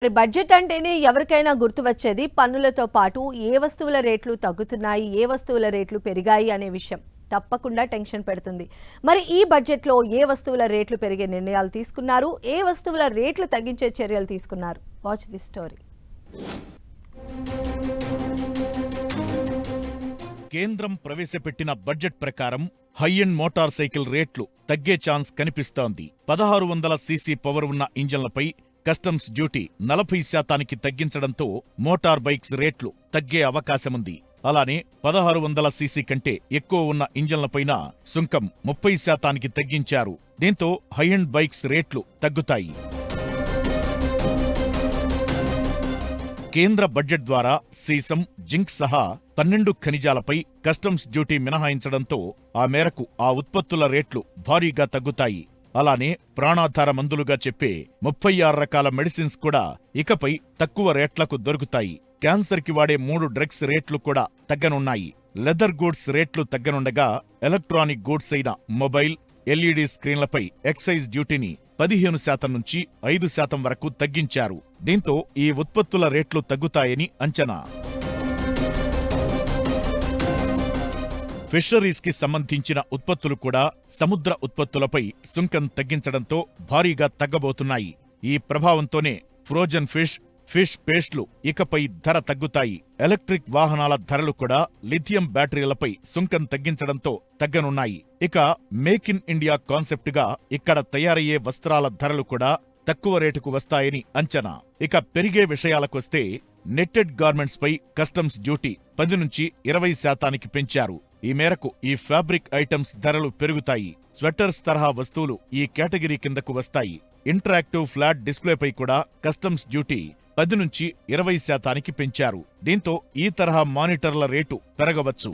Budget అంటేనే ఎవరికైనా గుర్తు వచ్చేది పన్నులతో పాటు ఏ వస్తువుల రేట్లు తగ్గుతున్నాయి, ఏ వస్తువుల రేట్లు పెరిగాయి అనే విషయం తప్పకుండా టెన్షన్ పెడుతుంది. మరి ఈ బడ్జెట్లో ఏ వస్తువుల రేట్లు పెరిగే నిర్ణయాలు తీసుకున్నారు, ఏ వస్తువుల రేట్లు తగ్గించే చర్యలు తీసుకున్నారు? Watch the story. కేంద్రం ప్రవేశపెట్టిన బడ్జెట్ ప్రకారం హై ఎండ్ మోటార్ సైకిల్ రేట్లు తగ్గే ఛాన్స్ కనిపిస్తోంది. 1600 సీసీ పవర్ ఉన్న ఇంజన్లపై కస్టమ్స్ డ్యూటీ 40% తగ్గించడంతో మోటార్ బైక్స్ రేట్లు తగ్గే అవకాశముంది. అలానే 1600 సీసీ కంటే ఎక్కువ ఉన్న ఇంజన్లపైన సుంకం 30% తగ్గించారు. దీంతో హై ఎండ్ బైక్స్ రేట్లు తగ్గుతాయి. కేంద్ర బడ్జెట్ ద్వారా సీసం, జింక్ సహా 12 ఖనిజాలపై కస్టమ్స్ డ్యూటీ మినహాయించడంతో ఆ మేరకు ఆ ఉత్పత్తుల రేట్లు భారీగా తగ్గుతాయి. అలానే ప్రాణాధార మందులుగా చెప్పే 36 రకాల మెడిసిన్స్ కూడా ఇకపై తక్కువ రేట్లకు దొరుకుతాయి. క్యాన్సర్కి వాడే 3 డ్రగ్స్ రేట్లు కూడా తగ్గనున్నాయి. లెదర్ గూడ్స్ రేట్లు తగ్గనుండగా ఎలక్ట్రానిక్ గూడ్స్ అయిన మొబైల్, ఎల్ఈడీ స్క్రీన్లపై ఎక్సైజ్ డ్యూటీని 15% నుంచి 5% వరకు తగ్గించారు. దీంతో ఈ ఉత్పత్తుల రేట్లు తగ్గుతాయని అంచనా. ఫిషరీస్ కి సంబంధించిన ఉత్పత్తులు కూడా సముద్ర ఉత్పత్తులపై సుంకం తగ్గించడంతో భారీగా తగ్గబోతున్నాయి. ఈ ప్రభావంతోనే ఫ్రోజన్ ఫిష్ పేస్ట్లు ఇకపై ధర తగ్గుతాయి. ఎలక్ట్రిక్ వాహనాల ధరలు కూడా లిథియం బ్యాటరీలపై సుంకం తగ్గించడంతో తగ్గనున్నాయి. ఇక మేక్ ఇన్ ఇండియా కాన్సెప్ట్గా ఇక్కడ తయారయ్యే వస్త్రాల ధరలు కూడా తక్కువ రేటుకు వస్తాయని అంచనా. ఇక పెరిగే విషయాలకొస్తే నెట్టెడ్ గార్మెంట్స్ పై కస్టమ్స్ డ్యూటీ 10 నుంచి 20% పెంచారు. ఈ మేరకు ఈ ఫ్యాబ్రిక్ ఐటమ్స్ ధరలు పెరుగుతాయి. స్వెటర్స్ తరహా వస్తువులు ఈ కేటగిరీ కిందకు వస్తాయి. ఇంటరాక్టివ్ ఫ్లాట్ డిస్ప్లేపై కూడా కస్టమ్స్ డ్యూటీ 10 నుంచి 20% పెంచారు. దీంతో ఈ తరహా మానిటర్ల రేటు పెరగవచ్చు.